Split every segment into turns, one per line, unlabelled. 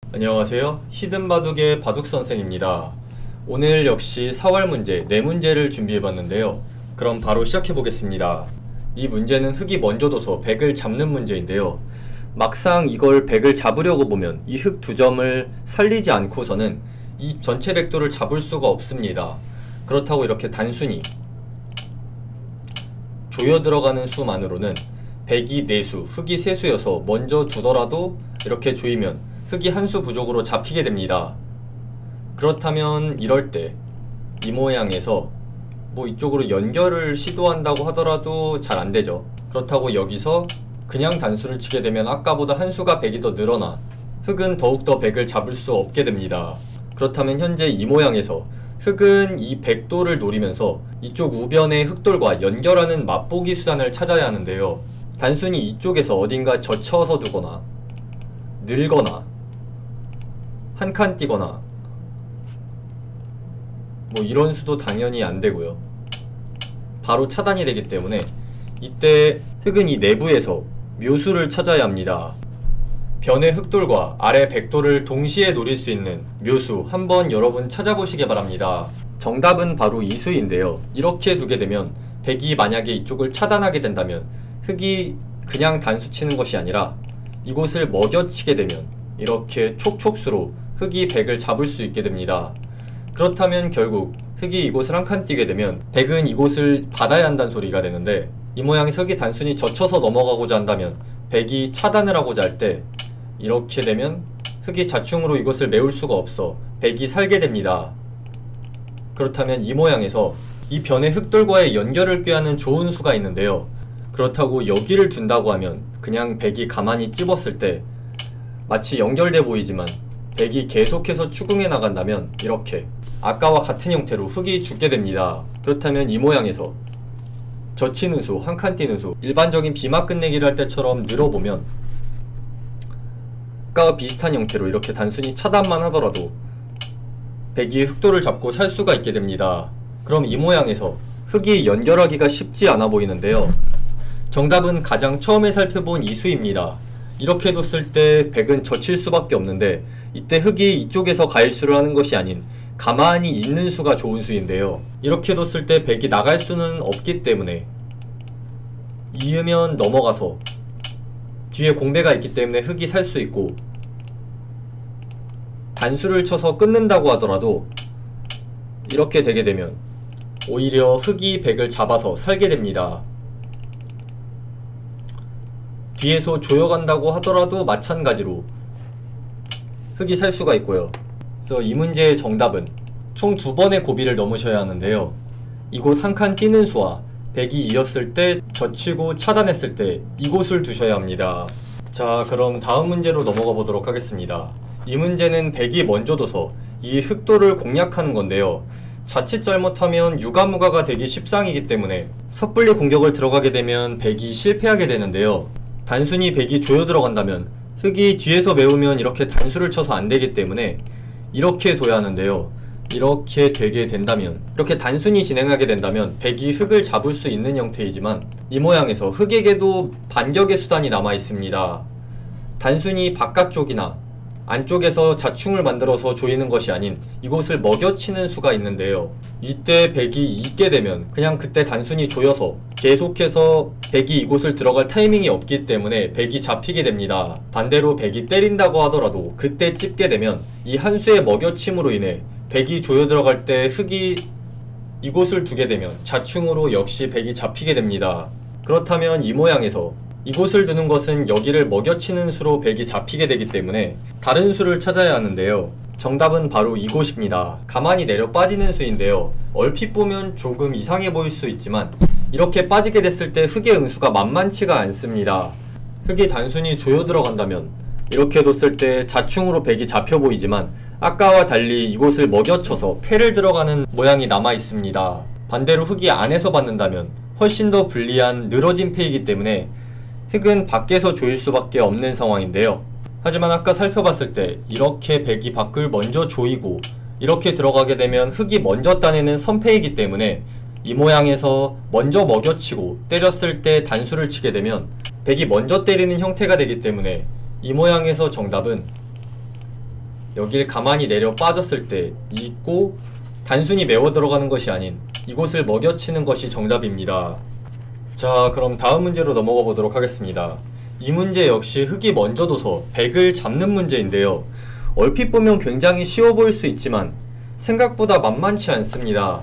안녕하세요. 히든바둑의 바둑선생입니다. 오늘 역시 4월 문제 4문제를 준비해봤는데요. 그럼 바로 시작해보겠습니다. 이 문제는 흙이 먼저 둬서 백을 잡는 문제인데요. 막상 이걸 백을 잡으려고 보면 이 흙 2점을 살리지 않고서는 이 전체 백도를 잡을 수가 없습니다. 그렇다고 이렇게 단순히 조여 들어가는 수만으로는 백이 4수, 흙이 3수여서 먼저 두더라도 이렇게 조이면 흙이 한 수 부족으로 잡히게 됩니다. 그렇다면 이럴 때 이 모양에서 이쪽으로 연결을 시도한다고 하더라도 잘 안되죠. 그렇다고 여기서 그냥 단수를 치게 되면 아까보다 한 수가 백이 더 늘어나 흙은 더욱더 백을 잡을 수 없게 됩니다. 그렇다면 현재 이 모양에서 흙은 이 백도를 노리면서 이쪽 우변의 흙돌과 연결하는 맛보기 수단을 찾아야 하는데요. 단순히 이쪽에서 어딘가 젖혀서 두거나 늘거나 한 칸 띄거나 이런 수도 당연히 안되고요. 바로 차단이 되기 때문에 이때 흙은 이 내부에서 묘수를 찾아야 합니다. 변의 흙돌과 아래 백돌을 동시에 노릴 수 있는 묘수 한번 여러분 찾아보시기 바랍니다. 정답은 바로 이 수인데요. 이렇게 두게 되면 백이 만약에 이쪽을 차단하게 된다면 흙이 그냥 단수 치는 것이 아니라 이곳을 먹여치게 되면 이렇게 촉촉수로 흙이 백을 잡을 수 있게 됩니다. 그렇다면 결국 흙이 이곳을 한 칸 띄게 되면 백은 이곳을 받아야 한다는 소리가 되는데, 이 모양에서 흙이 단순히 젖혀서 넘어가고자 한다면 백이 차단을 하고자 할 때 이렇게 되면 흙이 자충으로 이곳을 메울 수가 없어 백이 살게 됩니다. 그렇다면 이 모양에서 이 변의 흙돌과의 연결을 꾀하는 좋은 수가 있는데요. 그렇다고 여기를 둔다고 하면 그냥 백이 가만히 찝었을 때 마치 연결돼 보이지만 백이 계속해서 추궁해 나간다면 이렇게 아까와 같은 형태로 흙이 죽게 됩니다. 그렇다면 이 모양에서 젖히는 수, 한 칸 띄는 수, 일반적인 비막 끝내기를 할 때처럼 늘어보면 아까와 비슷한 형태로 이렇게 단순히 차단만 하더라도 백이 흙돌을 잡고 살 수가 있게 됩니다. 그럼 이 모양에서 흙이 연결하기가 쉽지 않아 보이는데요. 정답은 가장 처음에 살펴본 이 수입니다. 이렇게 뒀을 때 백은 젖힐 수밖에 없는데 이때 흙이 이쪽에서 가일수를 하는 것이 아닌 가만히 있는 수가 좋은 수인데요. 이렇게 뒀을 때 백이 나갈 수는 없기 때문에 이으면 넘어가서 뒤에 공배가 있기 때문에 흙이 살 수 있고, 단수를 쳐서 끊는다고 하더라도 이렇게 되게 되면 오히려 흙이 백을 잡아서 살게 됩니다. 뒤에서 조여간다고 하더라도 마찬가지로 흙이 살 수가 있고요. 그래서 이 문제의 정답은 총 2번의 고비를 넘으셔야 하는데요. 이곳 한 칸 띄는 수와 백이 이었을 때 젖히고 차단했을 때 이곳을 두셔야 합니다. 자, 그럼 다음 문제로 넘어가 보도록 하겠습니다. 이 문제는 백이 먼저 둬서 이 흙돌을 공략하는 건데요. 자칫 잘못하면 유가무가가 되기 십상이기 때문에 섣불리 공격을 들어가게 되면 백이 실패하게 되는데요. 단순히 백이 조여 들어간다면 흙이 뒤에서 메우면 이렇게 단수를 쳐서 안되기 때문에 이렇게 둬야 하는데요. 이렇게 되게 된다면, 이렇게 단순히 진행하게 된다면 백이 흙을 잡을 수 있는 형태이지만 이 모양에서 흙에게도 반격의 수단이 남아 있습니다. 단순히 바깥쪽이나 안쪽에서 자충을 만들어서 조이는 것이 아닌 이곳을 먹여치는 수가 있는데요. 이때 백이 이기게 되면 그냥 그때 단순히 조여서 계속해서 백이 이곳을 들어갈 타이밍이 없기 때문에 백이 잡히게 됩니다. 반대로 백이 때린다고 하더라도 그때 찝게 되면 이 한 수의 먹여침으로 인해 백이 조여 들어갈 때 흙이 이곳을 두게 되면 자충으로 역시 백이 잡히게 됩니다. 그렇다면 이 모양에서 이곳을 두는 것은 여기를 먹여치는 수로 백이 잡히게 되기 때문에 다른 수를 찾아야 하는데요. 정답은 바로 이곳입니다. 가만히 내려 빠지는 수인데요. 얼핏 보면 조금 이상해 보일 수 있지만 이렇게 빠지게 됐을 때 흙의 응수가 만만치가 않습니다. 흙이 단순히 조여 들어간다면 이렇게 뒀을 때 자충으로 백이 잡혀 보이지만 아까와 달리 이곳을 먹여쳐서 패를 들어가는 모양이 남아 있습니다. 반대로 흙이 안에서 받는다면 훨씬 더 불리한 늘어진 패이기 때문에 흙은 밖에서 조일 수밖에 없는 상황인데요. 하지만 아까 살펴봤을 때 이렇게 백이 밖을 먼저 조이고 이렇게 들어가게 되면 흙이 먼저 따내는 선패이기 때문에 이 모양에서 먼저 먹여치고 때렸을 때 단수를 치게 되면 백이 먼저 때리는 형태가 되기 때문에 이 모양에서 정답은 여길 가만히 내려 빠졌을 때 잊고 단순히 메워 들어가는 것이 아닌 이곳을 먹여치는 것이 정답입니다. 자, 그럼 다음 문제로 넘어가 보도록 하겠습니다. 이 문제 역시 흙이 먼저 둬서 백을 잡는 문제인데요. 얼핏 보면 굉장히 쉬워 보일 수 있지만 생각보다 만만치 않습니다.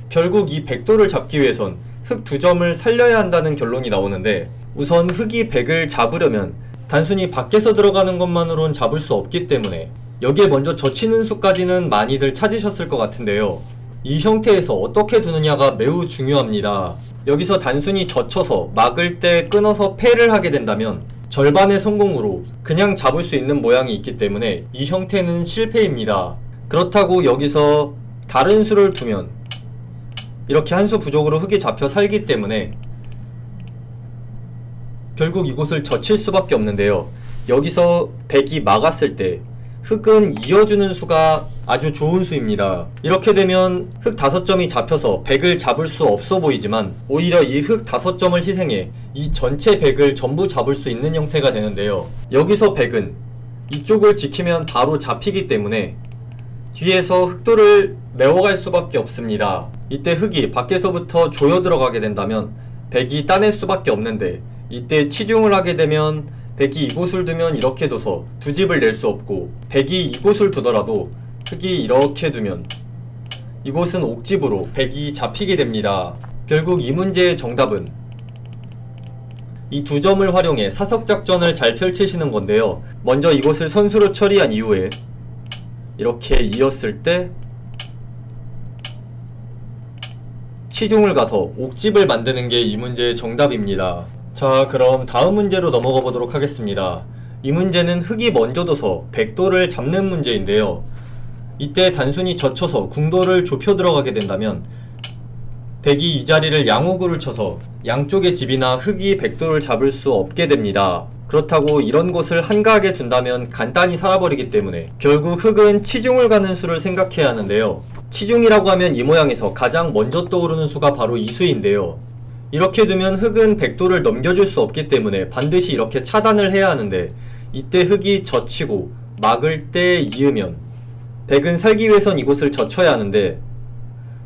결국 이 백도를 잡기 위해선 흙 2점을 살려야 한다는 결론이 나오는데, 우선 흙이 백을 잡으려면 단순히 밖에서 들어가는 것만으론 잡을 수 없기 때문에 여기에 먼저 젖히는 수까지는 많이들 찾으셨을 것 같은데요. 이 형태에서 어떻게 두느냐가 매우 중요합니다. 여기서 단순히 젖혀서 막을 때 끊어서 패를 하게 된다면 절반의 성공으로 그냥 잡을 수 있는 모양이 있기 때문에 이 형태는 실패입니다. 그렇다고 여기서 다른 수를 두면 이렇게 한 수 부족으로 흙이 잡혀 살기 때문에 결국 이곳을 젖힐 수밖에 없는데요. 여기서 백이 막았을 때 흙은 이어주는 수가 아주 좋은 수입니다. 이렇게 되면 흙 5점이 잡혀서 백을 잡을 수 없어 보이지만 오히려 이 흙 5점을 희생해 이 전체 백을 전부 잡을 수 있는 형태가 되는데요. 여기서 백은 이쪽을 지키면 바로 잡히기 때문에 뒤에서 흙돌을 메워갈 수밖에 없습니다. 이때 흙이 밖에서부터 조여 들어가게 된다면 백이 따낼 수밖에 없는데, 이때 치중을 하게 되면 백이 이곳을 두면 이렇게 둬서 두 집을 낼 수 없고, 백이 이곳을 두더라도 흙이 이렇게 두면 이곳은 옥집으로 백이 잡히게 됩니다. 결국 이 문제의 정답은 이 2점을 활용해 사석작전을 잘 펼치시는 건데요. 먼저 이곳을 선수로 처리한 이후에 이렇게 이었을 때 치중을 가서 옥집을 만드는 게 이 문제의 정답입니다. 자, 그럼 다음 문제로 넘어가 보도록 하겠습니다. 이 문제는 흙이 먼저 둬서 백도를 잡는 문제인데요. 이때 단순히 젖혀서 궁도를 좁혀 들어가게 된다면 백이 이 자리를 양호구를 쳐서 양쪽의 집이나 흙이 백도를 잡을 수 없게 됩니다. 그렇다고 이런 곳을 한가하게 둔다면 간단히 살아버리기 때문에 결국 흙은 치중을 가는 수를 생각해야 하는데요. 치중이라고 하면 이 모양에서 가장 먼저 떠오르는 수가 바로 이 수인데요. 이렇게 두면 흙은 백도를 넘겨줄 수 없기 때문에 반드시 이렇게 차단을 해야 하는데, 이때 흙이 젖히고 막을 때 이으면 백은 살기 위해선 이곳을 젖혀야 하는데,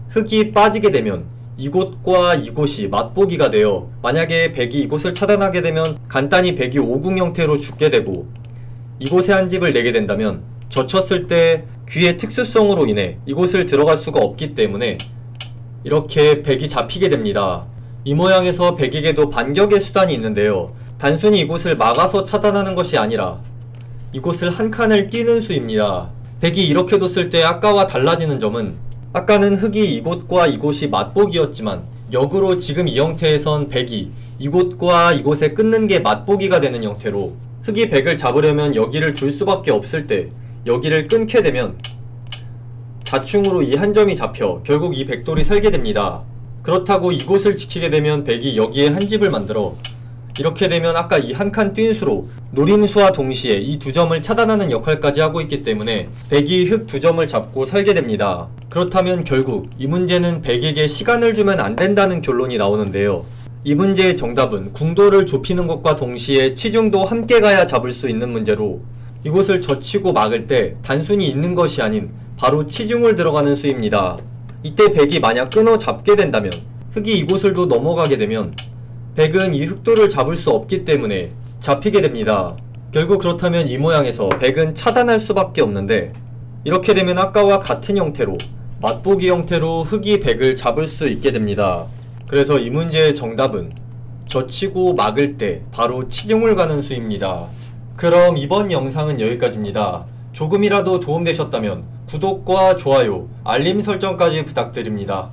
흙이 빠지게 되면 이곳과 이곳이 맞보기가 되어 만약에 백이 이곳을 차단하게 되면 간단히 백이 오궁 형태로 죽게 되고, 이곳에 한 집을 내게 된다면 젖혔을 때 귀의 특수성으로 인해 이곳을 들어갈 수가 없기 때문에 이렇게 백이 잡히게 됩니다. 이 모양에서 백에게도 반격의 수단이 있는데요. 단순히 이곳을 막아서 차단하는 것이 아니라 이곳을 한 칸을 띄는 수입니다. 백이 이렇게 뒀을 때 아까와 달라지는 점은, 아까는 흙이 이곳과 이곳이 맞보기였지만 역으로 지금 이 형태에선 백이 이곳과 이곳에 끊는 게 맞보기가 되는 형태로, 흙이 백을 잡으려면 여기를 줄 수밖에 없을 때 여기를 끊게 되면 자충으로 이 한 점이 잡혀 결국 이 백돌이 살게 됩니다. 그렇다고 이곳을 지키게 되면 백이 여기에 한 집을 만들어 이렇게 되면 아까 이 한 칸 뛴 수로 노림수와 동시에 이 2점을 차단하는 역할까지 하고 있기 때문에 백이 흙 2점을 잡고 살게 됩니다. 그렇다면 결국 이 문제는 백에게 시간을 주면 안 된다는 결론이 나오는데요. 이 문제의 정답은 궁도를 좁히는 것과 동시에 치중도 함께 가야 잡을 수 있는 문제로, 이곳을 젖히고 막을 때 단순히 있는 것이 아닌 바로 치중을 들어가는 수입니다. 이때 백이 만약 끊어 잡게 된다면, 흙이 이곳을 도 넘어가게 되면 백은 이 흙도를 잡을 수 없기 때문에 잡히게 됩니다. 결국 그렇다면 이 모양에서 백은 차단할 수밖에 없는데, 이렇게 되면 아까와 같은 형태로 맞보기 형태로 흙이 백을 잡을 수 있게 됩니다. 그래서 이 문제의 정답은 젖히고 막을 때 바로 치중을 가는 수입니다. 그럼 이번 영상은 여기까지입니다. 조금이라도 도움되셨다면 구독과 좋아요, 알림 설정까지 부탁드립니다.